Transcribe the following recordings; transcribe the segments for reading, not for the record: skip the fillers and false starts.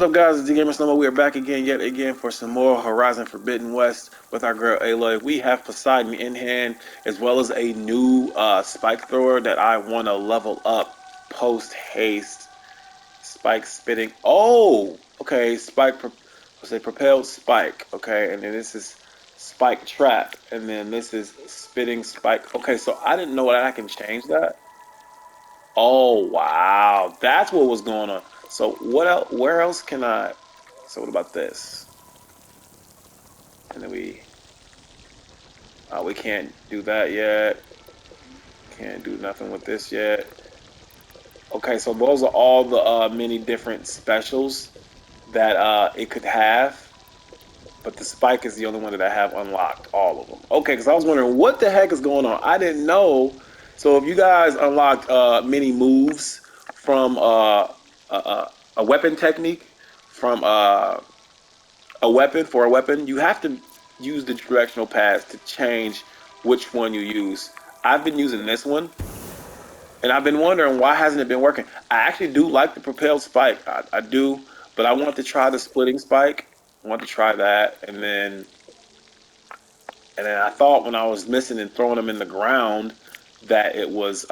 What's up, guys? It's D Gamer Snowmo. We are back again, yet again, for some more Horizon Forbidden West with our girl Aloy. We have Poseidon in hand, as well as a new spike thrower that I want to level up post haste. Spike spitting. Oh, okay. Let's say propelled spike. Okay, and then this is spike trap, and then this is spitting spike. Okay, so I didn't know that I can change that. Oh wow, that's what was going on. So what else? Where else can I? So what about this? And then we can't do that yet. Can't do nothing with this yet. Okay, so those are all the many different specials that it could have, but the spike is the only one that I have unlocked all of them. Okay, because I was wondering what the heck is going on. I didn't know. So if you guys unlocked many moves from a weapon technique, from a weapon for a weapon, you have to use the directional pads to change which one you use. I've been using this one, and I've been wondering why hasn't it been working. I actually do like the propelled spike. I do, but I want to try the splitting spike. I want to try that, and then I thought when I was missing and throwing them in the ground that it was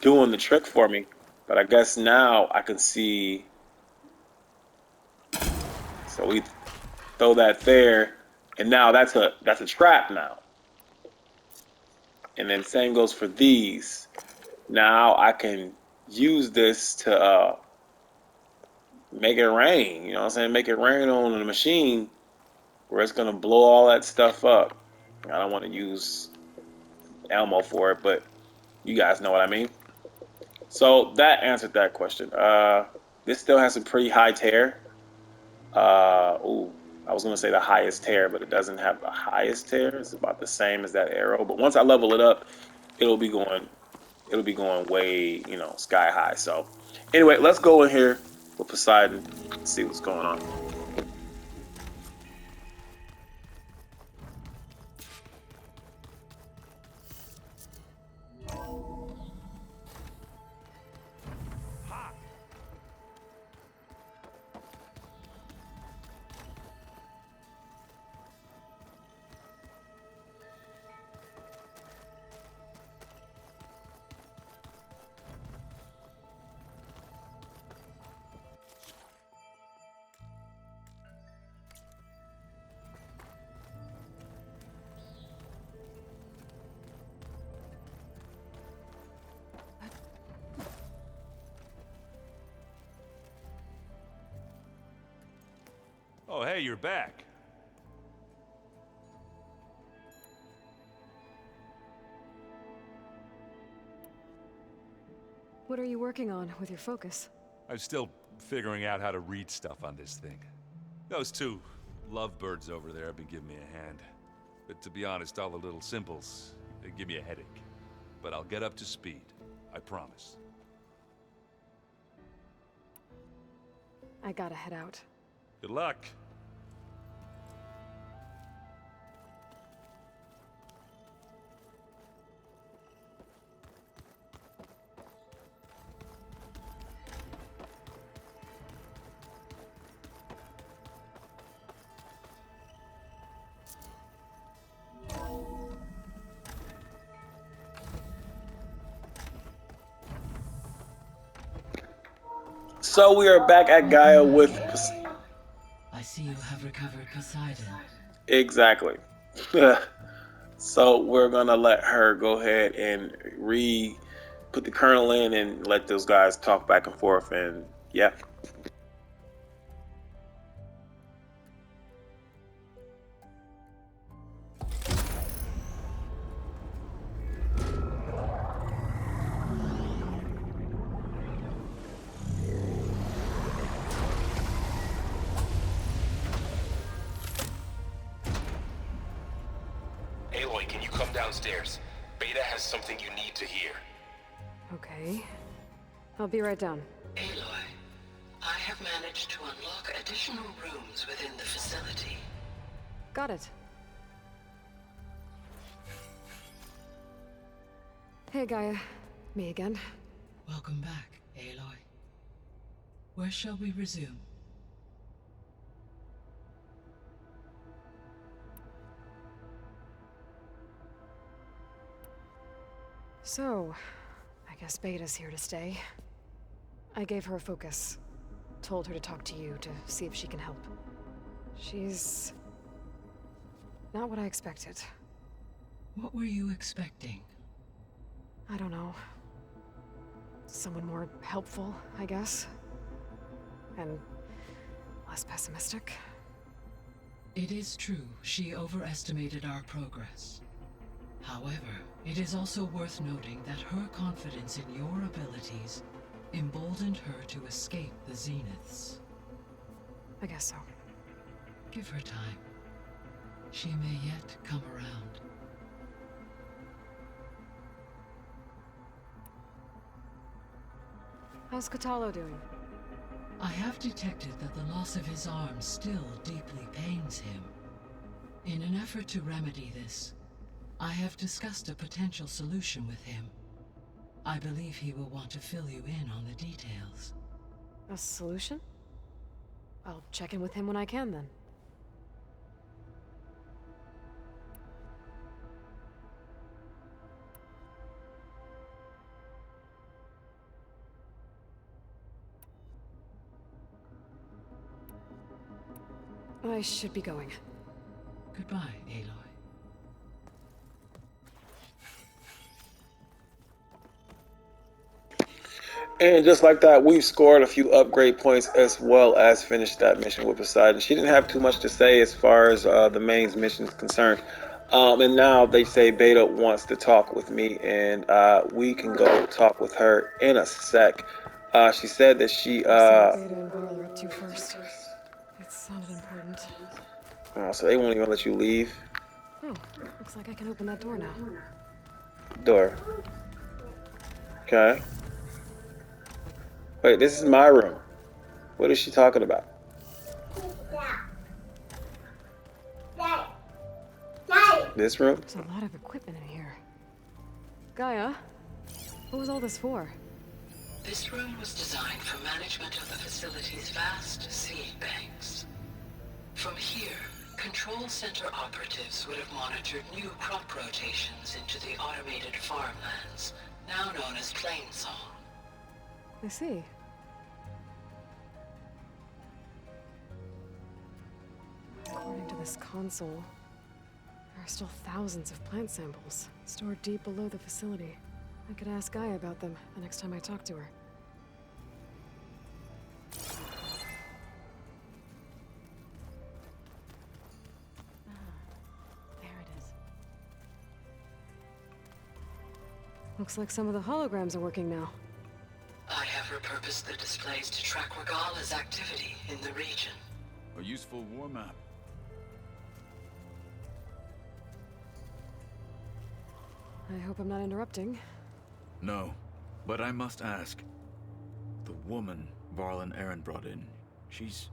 doing the trick for me. But I guess now I can see. So we throw that there, and now that's a trap now. And then same goes for these. Now I can use this to make it rain. You know what I'm saying? Make it rain on the machine where it's gonna blow all that stuff up. I don't want to use Elmo for it, but you guys know what I mean. So that answered that question. This still has some pretty high tear. Ooh, I was gonna say the highest tear, but it doesn't have the highest tear. It's about the same as that arrow. But once I level it up, it'll be going it'll be going way, sky high. So anyway, let's go in here with Poseidon and see what's going on. Oh, hey, you're back. What are you working on with your focus? I'm still figuring out how to read stuff on this thing. Those two lovebirds over there have been giving me a hand. But to be honest, all the little symbols, they give me a headache. But I'll get up to speed. I promise. I gotta head out. Good luck. So we are back at Gaia Welcome with back. I see you have recovered Poseidon. exactly. So we're gonna let her go ahead and put the kernel in and let those guys talk back and forth, and yeah. Aloy, can you come downstairs? Beta has something you need to hear. Okay. I'll be right down. Aloy, I have managed to unlock additional rooms within the facility. Got it. Hey, Gaia. Me again. Welcome back, Aloy. Where shall we resume? So, I guess Beta's here to stay. I gave her a focus. Told her to talk to you to see if she can help. She's not what I expected. What were you expecting? I don't know. Someone more helpful, I guess. And less pessimistic. It is true she overestimated our progress. However, it is also worth noting that her confidence in your abilities emboldened her to escape the Zeniths. I guess so. Give her time. She may yet come around. How's Kotallo doing? I have detected that the loss of his arm still deeply pains him. In an effort to remedy this, I have discussed a potential solution with him. I believe he will want to fill you in on the details. A solution? I'll check in with him when I can, then. I should be going. Goodbye, Aloy. And just like that, we've scored a few upgrade points as well as finished that mission with Poseidon. She didn't have too much to say as far as the main mission is concerned. And now they say Beta wants to talk with me, and we can go talk with her in a sec. She said that she... Beta and Varl are up to first. It sounded important. So they won't even let you leave. Oh, looks like I can open that door now. Door. Okay. Wait, this is my room. What is she talking about? This room? There's a lot of equipment in here. Gaia, what was all this for? This room was designed for management of the facility's vast seed banks. From here, Control Center operatives would have monitored new crop rotations into the automated farmlands, now known as Plainsong. I see. According to this console, there are still thousands of plant samples stored deep below the facility. I could ask Gaia about them the next time I talk to her. There it is. Looks like some of the holograms are working now. I have repurposed the displays to track Regala's activity in the region. A useful war map. I hope I'm not interrupting. No, but I must ask. The woman Varl and Aaron brought in, she's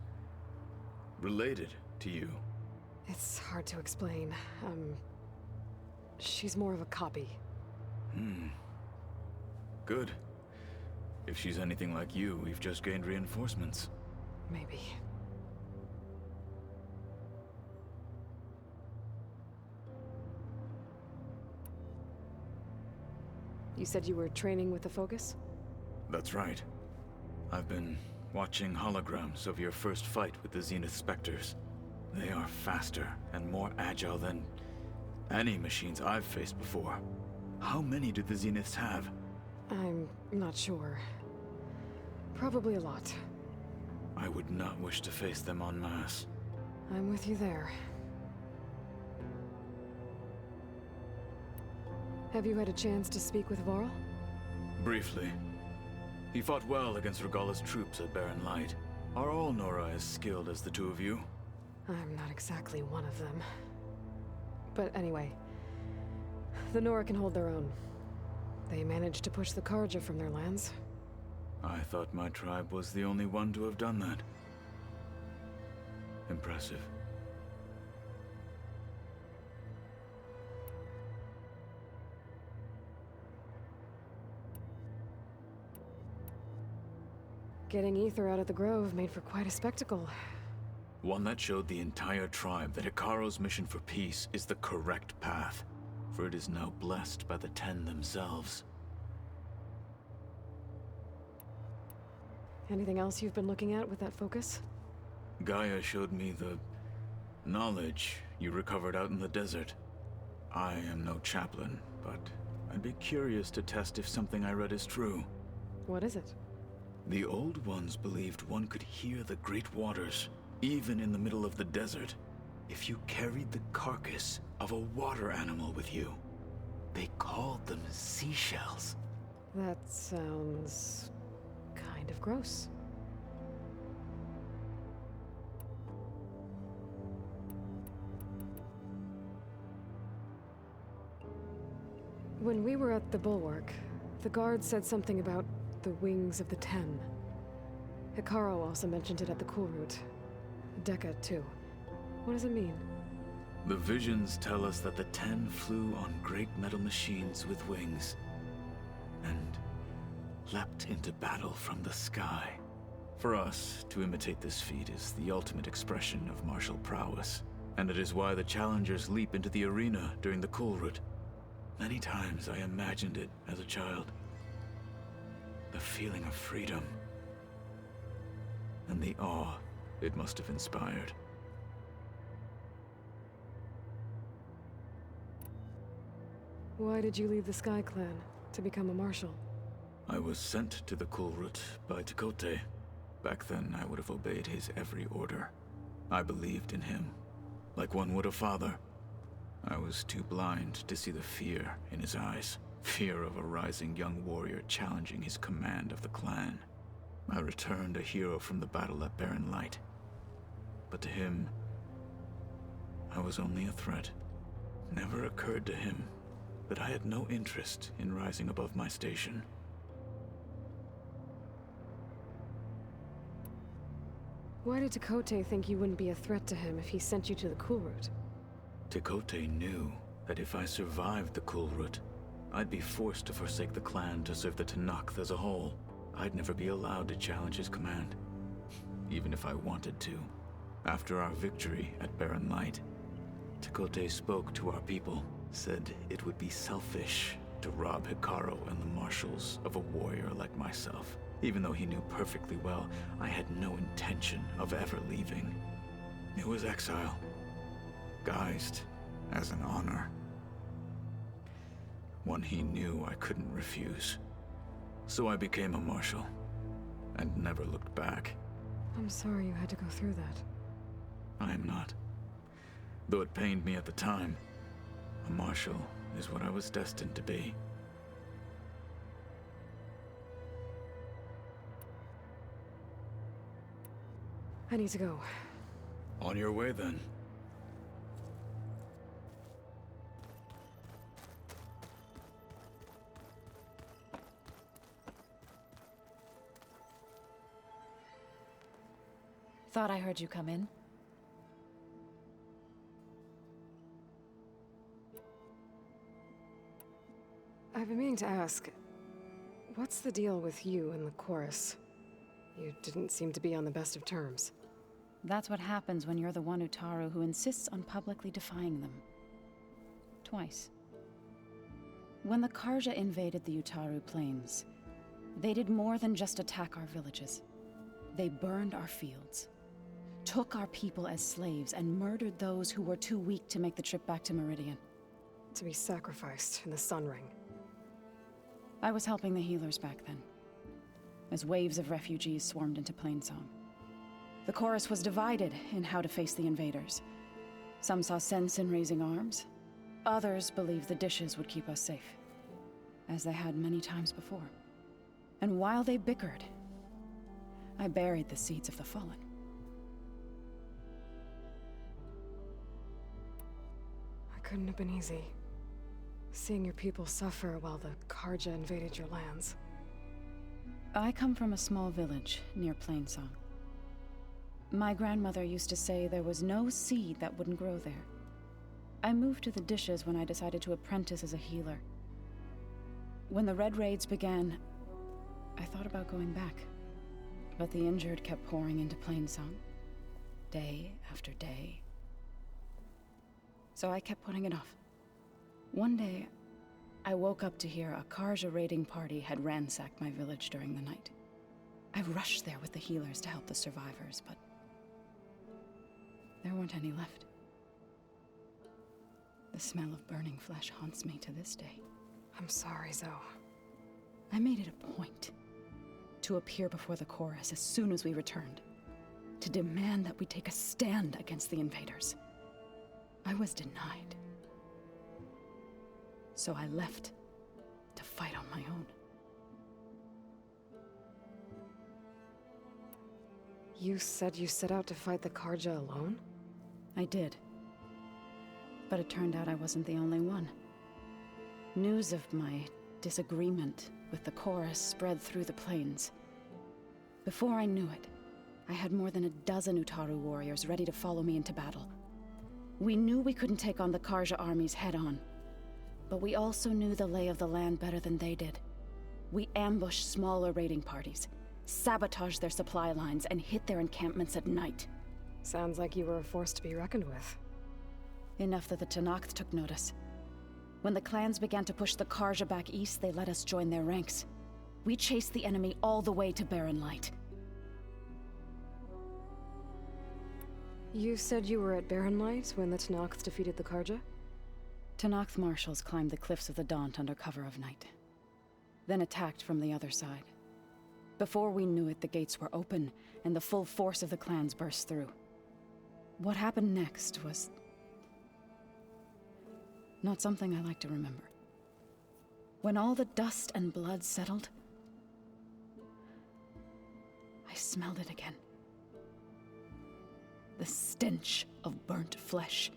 related to you. It's hard to explain. She's more of a copy. Good. If she's anything like you, we've just gained reinforcements. Maybe. You said you were training with the Focus? That's right. I've been watching holograms of your first fight with the Zenith Spectres. They are faster and more agile than any machines I've faced before. How many do the Zeniths have? I'm not sure. Probably a lot. I would not wish to face them en masse. I'm with you there. Have you had a chance to speak with Varl? Briefly. He fought well against Regala's troops at Barren Light. Are all Nora as skilled as the two of you? I'm not exactly one of them. But anyway, the Nora can hold their own. They managed to push the Carja from their lands. I thought my tribe was the only one to have done that. Impressive. Getting Ether out of the Grove made for quite a spectacle. One that showed the entire tribe that Hekarro's mission for peace is the correct path, for it is now blessed by the Ten themselves. Anything else you've been looking at with that focus? Gaia showed me the knowledge you recovered out in the desert. I am no chaplain, but I'd be curious to test if something I read is true. What is it? The Old Ones believed one could hear the great waters, even in the middle of the desert, if you carried the carcass of a water animal with you. They called them seashells. That sounds kind of gross. When we were at the Bulwark, the guard said something about the wings of the Ten. Hekarro also mentioned it at the Cool Route. Dekka, too. What does it mean? The visions tell us that the Ten flew on great metal machines with wings, and leapt into battle from the sky. For us, to imitate this feat is the ultimate expression of martial prowess, and it is why the challengers leap into the arena during the Cool Route. Many times I imagined it as a child. The feeling of freedom, and the awe it must have inspired. Why did you leave the Sky Clan to become a marshal? I was sent to the Cool Route by Tekotteh. Back then, I would have obeyed his every order. I believed in him, like one would a father. I was too blind to see the fear in his eyes. Fear of a rising young warrior challenging his command of the clan. I returned a hero from the battle at Barren Light. But to him, I was only a threat. Never occurred to him that I had no interest in rising above my station. Why did Tekotteh think you wouldn't be a threat to him if he sent you to the Cool Route? Tekotteh knew that if I survived the Cool Route, I'd be forced to forsake the clan to serve the Tenakth as a whole. I'd never be allowed to challenge his command, even if I wanted to. After our victory at Barren Light, Tekotteh spoke to our people, said it would be selfish to rob Hekarro and the marshals of a warrior like myself, even though he knew perfectly well I had no intention of ever leaving. It was exile, guised as an honor. One he knew I couldn't refuse. So I became a marshal, and never looked back. I'm sorry you had to go through that. I am not. Though it pained me at the time, a marshal is what I was destined to be. I need to go. On your way, then. Thought I heard you come in. I've been meaning to ask, what's the deal with you and the chorus? You didn't seem to be on the best of terms. That's what happens when you're the one Utaru who insists on publicly defying them. Twice. When the Carja invaded the Utaru plains, they did more than just attack our villages. They burned our fields, took our people as slaves, and murdered those who were too weak to make the trip back to Meridian. To be sacrificed in the Sun Ring. I was helping the healers back then, as waves of refugees swarmed into Plainsong. The chorus was divided in how to face the invaders. Some saw sense in raising arms. Others believed the dishes would keep us safe, as they had many times before. And while they bickered, I buried the seeds of the fallen. It couldn't have been easy. Seeing your people suffer while the Carja invaded your lands. I come from a small village near Plainsong. My grandmother used to say there was no seed that wouldn't grow there. I moved to the dishes when I decided to apprentice as a healer. When the Red Raids began, I thought about going back. But the injured kept pouring into Plainsong, day after day. So I kept putting it off. One day, I woke up to hear a Carja raiding party had ransacked my village during the night. I rushed there with the healers to help the survivors, but there weren't any left. The smell of burning flesh haunts me to this day. I'm sorry, Zoe. I made it a point to appear before the chorus as soon as we returned, to demand that we take a stand against the invaders. I was denied. So I left to fight on my own. You said you set out to fight the Carja alone? I did. But it turned out I wasn't the only one. News of my disagreement with the chorus spread through the plains. Before I knew it, I had more than a dozen Utaru warriors ready to follow me into battle. We knew we couldn't take on the Carja armies head-on, but we also knew the lay of the land better than they did. We ambushed smaller raiding parties, sabotaged their supply lines, and hit their encampments at night. Sounds like you were a force to be reckoned with. Enough that the Tenakth took notice. When the clans began to push the Carja back east, they let us join their ranks. We chased the enemy all the way to Barren Light. You said you were at Barren Light when the Tenakth defeated the Carja? Tenakth marshals climbed the cliffs of the Daunt under cover of night, then attacked from the other side. Before we knew it, the gates were open, and the full force of the clans burst through. What happened next was not something I like to remember. When all the dust and blood settled, I smelled it again. The stench of burnt flesh.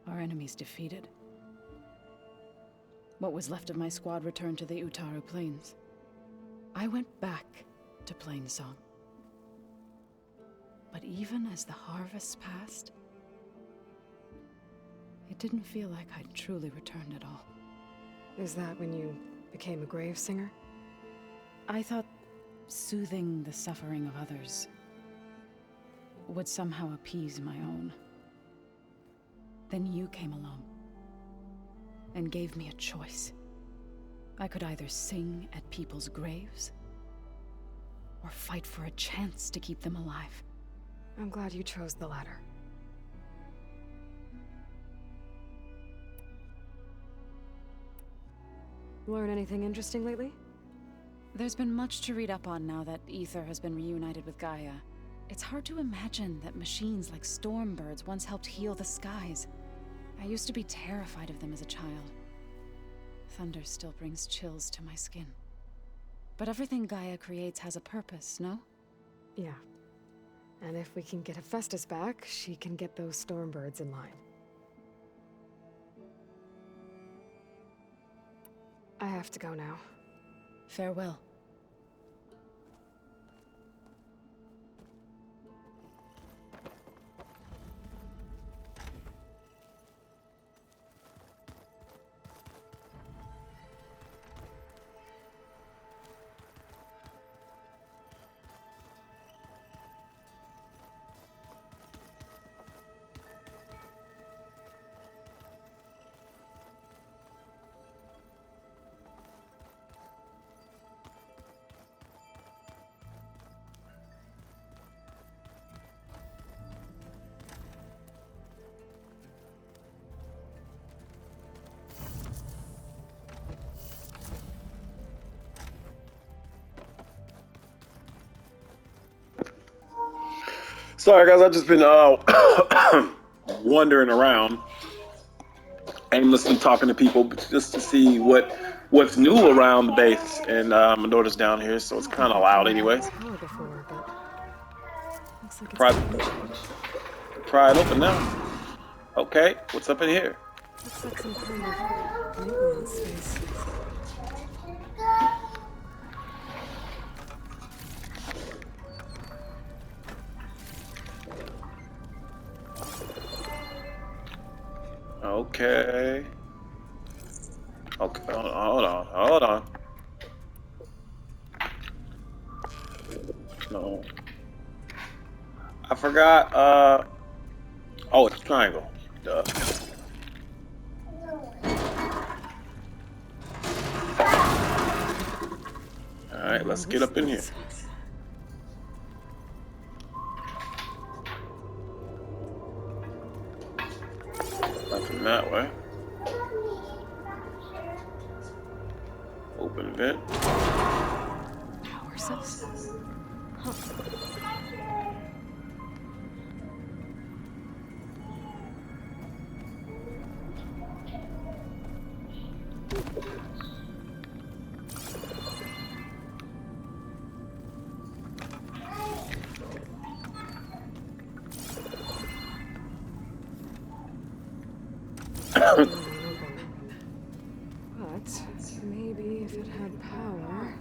Our enemies defeated. What was left of my squad returned to the Utaru Plains. I went back to Plainsong. But even as the harvest passed, it didn't feel like I'd truly returned at all. Is that when you became a grave singer? I thought soothing the suffering of others would somehow appease my own. Then you came along and gave me a choice. I could either sing at people's graves or fight for a chance to keep them alive. I'm glad you chose the latter. Learn anything interesting lately? There's been much to read up on now that Aether has been reunited with Gaia. It's hard to imagine that machines like Stormbirds once helped heal the skies. I used to be terrified of them as a child. Thunder still brings chills to my skin. But everything Gaia creates has a purpose, no? Yeah. And if we can get Hephaestus back, she can get those Stormbirds in line. I have to go now. Farewell. Sorry, guys. I've just been wandering around, aimlessly talking to people just to see what's new around the base. And my daughter's down here, so it's kind of loud anyway. Before, but looks like it's Pry it open now. Okay, what's up in here? Looks like some kind of maintenance space. Okay. Okay, hold on. No. I forgot, oh, it's triangle. Duh. Alright, let's get up in here. Nothing that way. Open vent. Power cells? Huh. But maybe if it had power.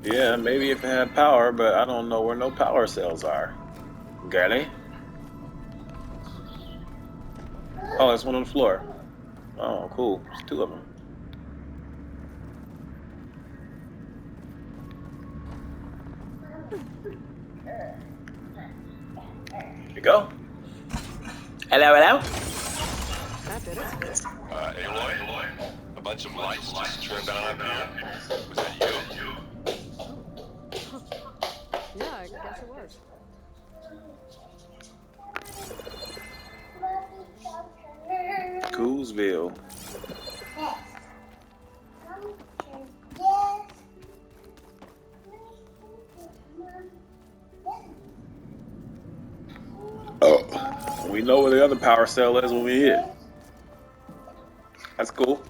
Yeah, maybe if it had power, but I don't know where no power cells are. Got it? Oh, there's one on the floor. Oh, cool. There's two of them. Here you go. Hello, hello. That did it. Aloy? A bunch of lights just turned on up here. Was that you? Yeah, I guess it was. Coolsville. Oh, we know where the other power cell is when we hit. That's cool.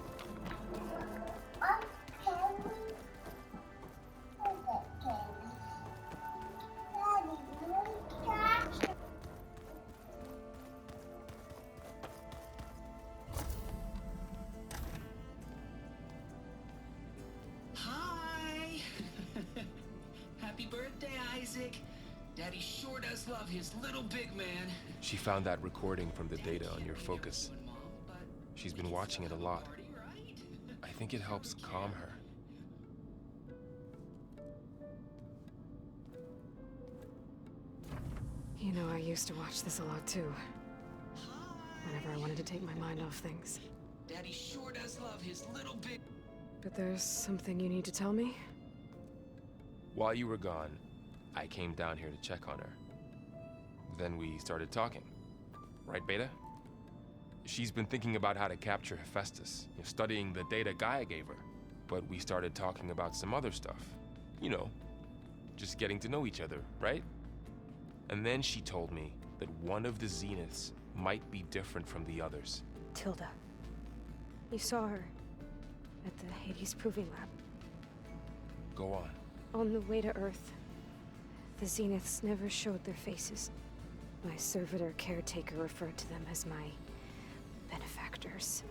Hi! Happy birthday, Isaac. Daddy sure does love his little big man. She found that recording from the data on your focus. She's been watching it a lot. I think it helps calm her. You know, I used to watch this a lot too. Whenever I wanted to take my mind off things. Daddy sure does love his little big... But there's something you need to tell me? While you were gone, I came down here to check on her. Then we started talking. Right, Beta? She's been thinking about how to capture Hephaestus, studying the data Gaia gave her. But we started talking about some other stuff. You know, just getting to know each other, right? And then she told me that one of the Zeniths might be different from the others. Tilda. You saw her at the Hades Proving Lab. Go on. On the way to Earth, the Zeniths never showed their faces. My servitor caretaker referred to them as my benefactors,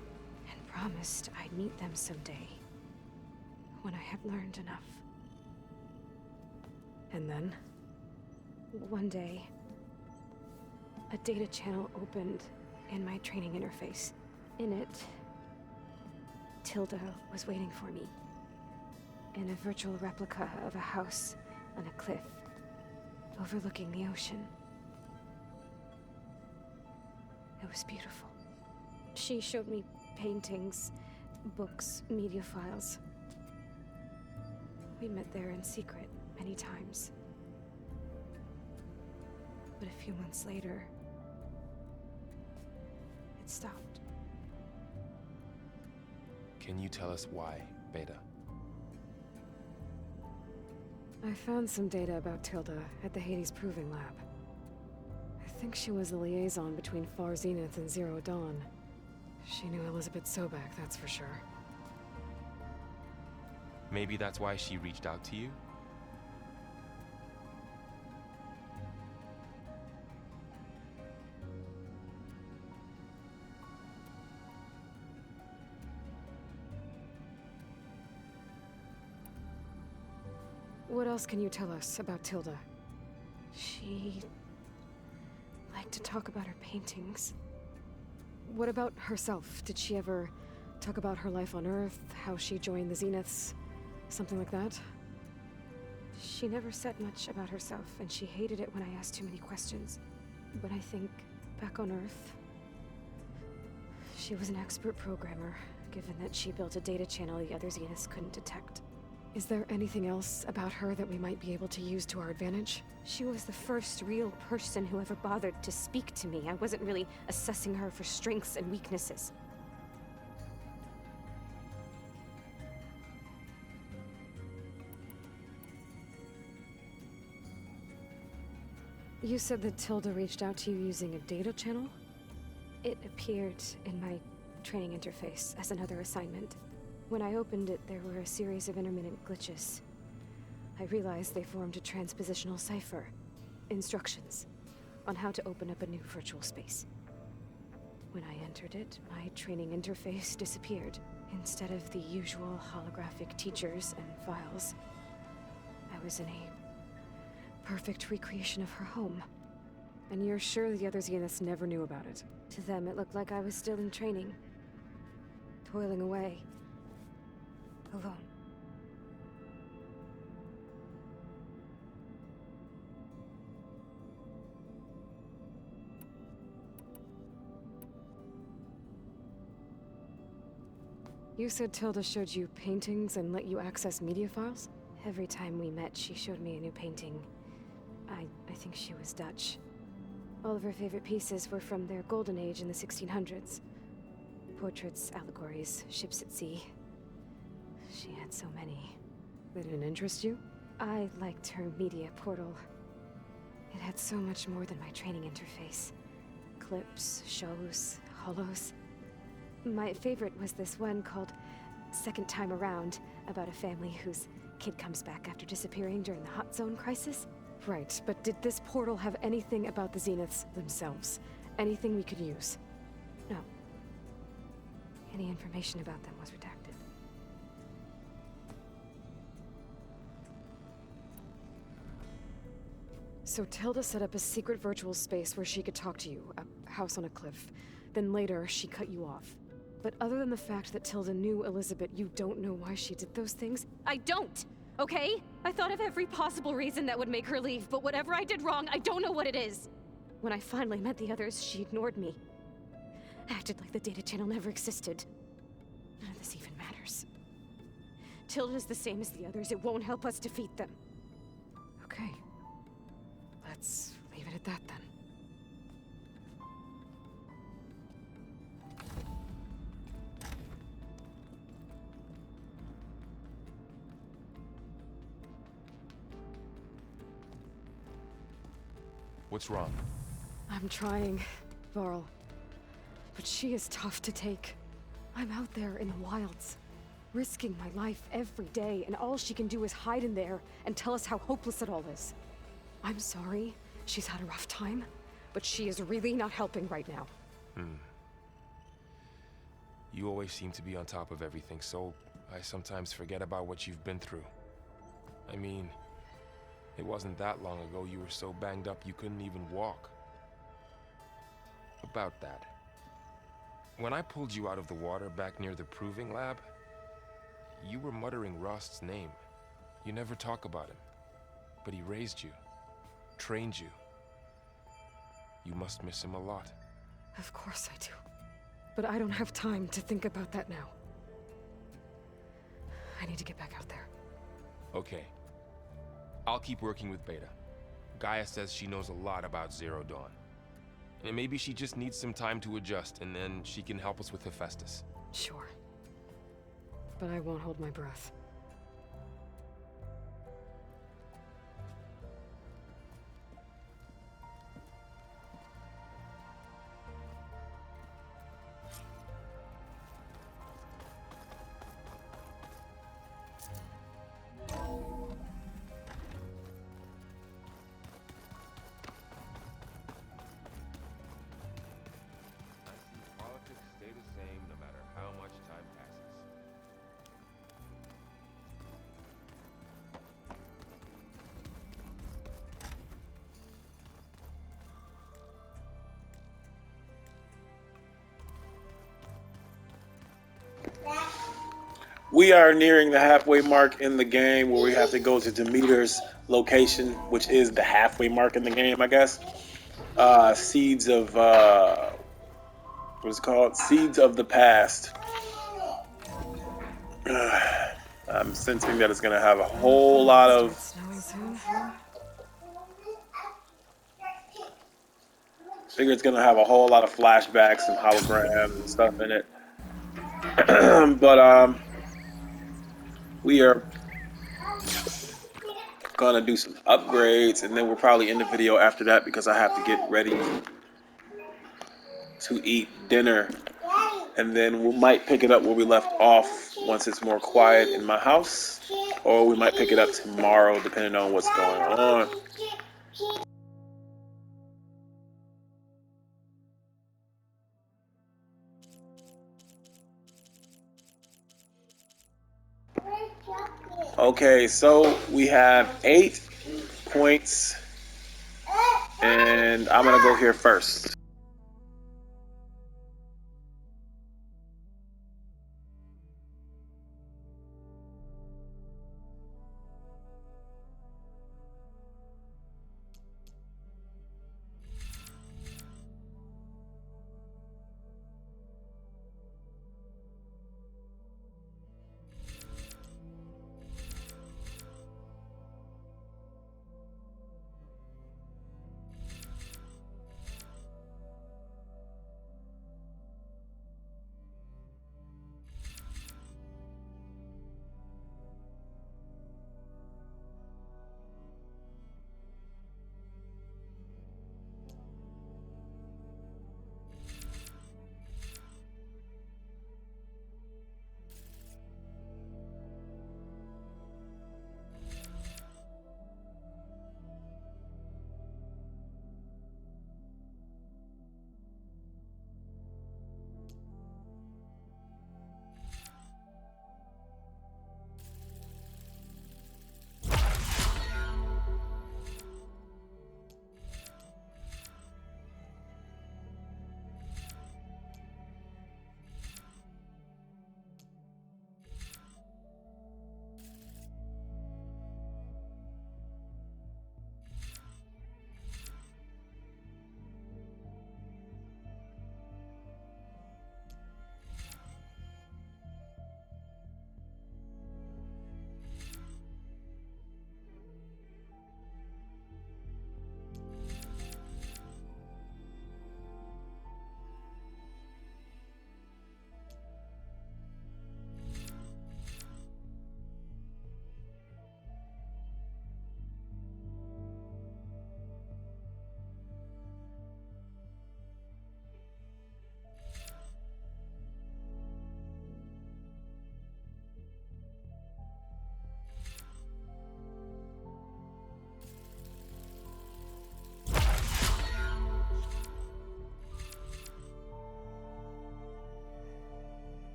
and promised I'd meet them someday, when I had learned enough. And then, one day, a data channel opened in my training interface. In it, Tilda was waiting for me, in a virtual replica of a house on a cliff, overlooking the ocean. It was beautiful. She showed me paintings, books, media files. We met there in secret many times. But a few months later, it stopped. Can you tell us why, Beta? I found some data about Tilda at the Hades Proving Lab. I think she was the liaison between Far Zenith and Zero Dawn. She knew Elizabeth Sobek, that's for sure. Maybe that's why she reached out to you? What else can you tell us about Tilda? She liked to talk about her paintings. What about herself? Did she ever talk about her life on Earth, how she joined the Zeniths, something like that? She never said much about herself, and she hated it when I asked too many questions. But I think, back on Earth, she was an expert programmer, given that she built a data channel the other Zeniths couldn't detect. Is there anything else about her that we might be able to use to our advantage? She was the first real person who ever bothered to speak to me. I wasn't really assessing her for strengths and weaknesses. You said that Tilda reached out to you using a data channel? It appeared in my training interface as another assignment. When I opened it, there were a series of intermittent glitches. I realized they formed a transpositional cipher. Instructions on how to open up a new virtual space. When I entered it, my training interface disappeared. Instead of the usual holographic teachers and files, I was in a perfect recreation of her home. And you're sure the other Zeniths never knew about it? To them, it looked like I was still in training. Toiling away. Alone. You said Tilda showed you paintings and let you access media files? Every time we met, she showed me a new painting. I think she was Dutch. All of her favorite pieces were from their golden age in the 1600s. Portraits, allegories, ships at sea. She had so many. That didn't interest you? I liked her media portal. It had so much more than my training interface. Clips, shows, holos. My favorite was this one called Second Time Around, about a family whose kid comes back after disappearing during the Hot Zone crisis. Right, but did this portal have anything about the Zeniths themselves? Anything we could use? No. Any information about them was redacted. So Tilda set up a secret virtual space where she could talk to you, a house on a cliff. Then later, she cut you off. But other than the fact that Tilda knew Elizabeth, you don't know why she did those things? I don't! Okay? I thought of every possible reason that would make her leave, but whatever I did wrong, I don't know what it is. When I finally met the others, she ignored me. Acted like the data channel never existed. None of this even matters. Tilda's the same as the others. It won't help us defeat them. Okay. Let's leave it at that then. What's wrong? I'm trying, Varl. But she is tough to take. I'm out there in the wilds, risking my life every day, and all she can do is hide in there and tell us how hopeless it all is. I'm sorry, she's had a rough time, but she is really not helping right now. You always seem to be on top of everything, so I sometimes forget about what you've been through. I mean, it wasn't that long ago you were so banged up you couldn't even walk. About that. When I pulled you out of the water back near the proving lab, you were muttering Rost's name. You never talk about him. But he raised you, trained you. You must miss him a lot. Of course I do. But I don't have time to think about that now. I need to get back out there. Okay. I'll keep working with Beta. Gaia says she knows a lot about Zero Dawn. And maybe she just needs some time to adjust, and then she can help us with Hephaestus. Sure. But I won't hold my breath. We are nearing the halfway mark in the game where we have to go to Demeter's location, which is the halfway mark in the game, I guess. Seeds of what's it called? Seeds of the Past. I'm sensing that it's gonna have a whole lot of flashbacks and holograms and stuff in it. But we are gonna do some upgrades, and then we'll probably end the video after that because I have to get ready to eat dinner, and then we might pick it up where we left off once it's more quiet in my house, or we might pick it up tomorrow depending on what's going on. Okay, so we have 8 points, and I'm gonna go here first.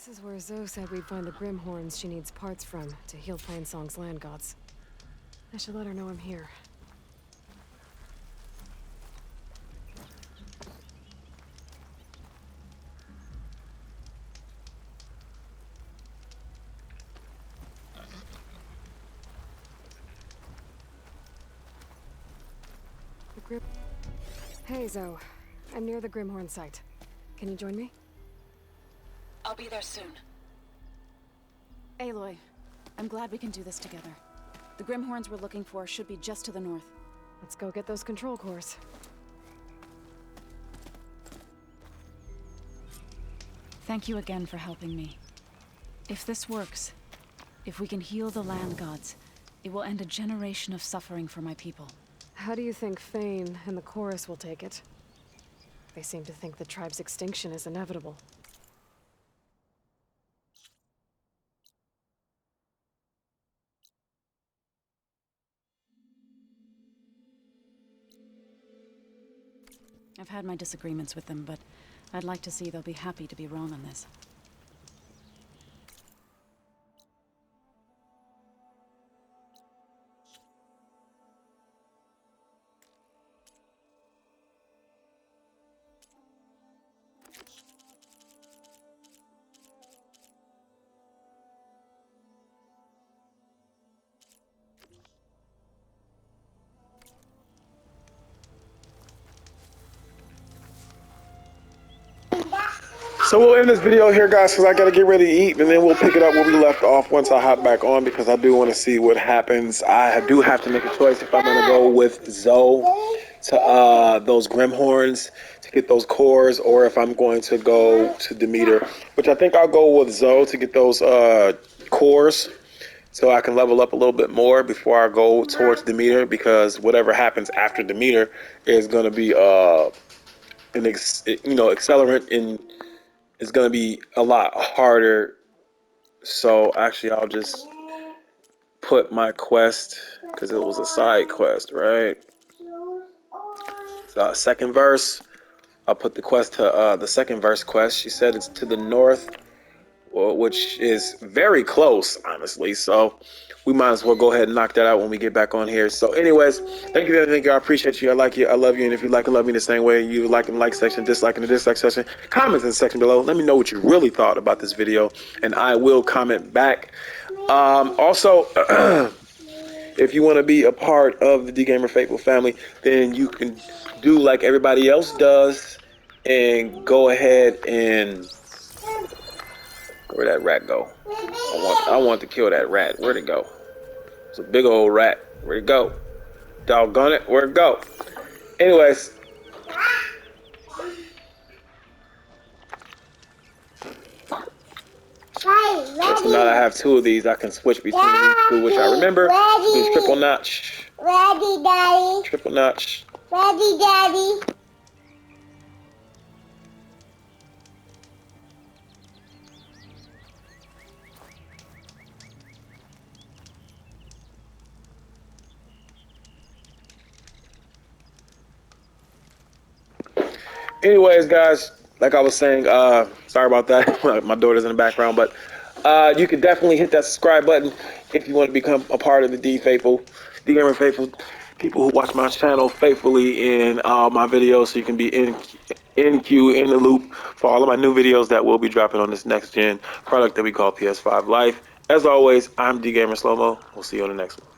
This is where Zoe said we'd find the Grimhorns she needs parts from to heal Plainsong's land gods. I should let her know I'm here. Hey, Zoe. I'm near the Grimhorn site. Can you join me? I'll be there soon. Aloy, I'm glad we can do this together. The Grimhorns we're looking for should be just to the north. Let's go get those control cores. Thank you again for helping me. If this works, if we can heal the land gods, it will end a generation of suffering for my people. How do you think Fane and the Chorus will take it? They seem to think the tribe's extinction is inevitable. I've had my disagreements with them, but I'd like to see they'll be happy to be wrong on this. So we'll end this video here, guys, because I got to get ready to eat, and then we'll pick it up where we left off once I hop back on, because I do want to see what happens. I do have to make a choice if I'm going to go with Zoe to those Grimhorns to get those cores, or if I'm going to go to Demeter, which I think I'll go with Zoe to get those cores so I can level up a little bit more before I go towards Demeter, because whatever happens after Demeter is going to be an accelerant in. It's going to be a lot harder. So actually, I'll just put my quest, because it was a side quest, right? So second verse, I'll put the quest to the second verse quest. She said it's to the north, which is very close, honestly. So we might as well go ahead and knock that out when we get back on here. So anyways, thank you. I appreciate you. I like you. I love you. And if you like and love me the same way, you like in the like section, dislike in the dislike section, comments in the section below. Let me know what you really thought about this video, and I will comment back. Also, if you want to be a part of the D-Gamer Faithful family, then you can do like everybody else does and go ahead and... Where'd that rat go? I want to kill that rat. Where'd it go? It's a big old rat. Where'd it go? Doggone it. Where'd it go? Anyways. So now that I have two of these, I can switch between these two, which I remember. Do triple notch. Ready, Daddy. Triple notch. Ready, Daddy. Anyways, guys, like I was saying, sorry about that. My daughter's in the background, but you can definitely hit that subscribe button if you want to become a part of the D-Gamer Faithful, people who watch my channel faithfully in all my videos, so you can be in the loop for all of my new videos that will be dropping on this next gen product that we call PS5 Life. As always, I'm D-Gamer Slow Mo. We'll see you on the next one.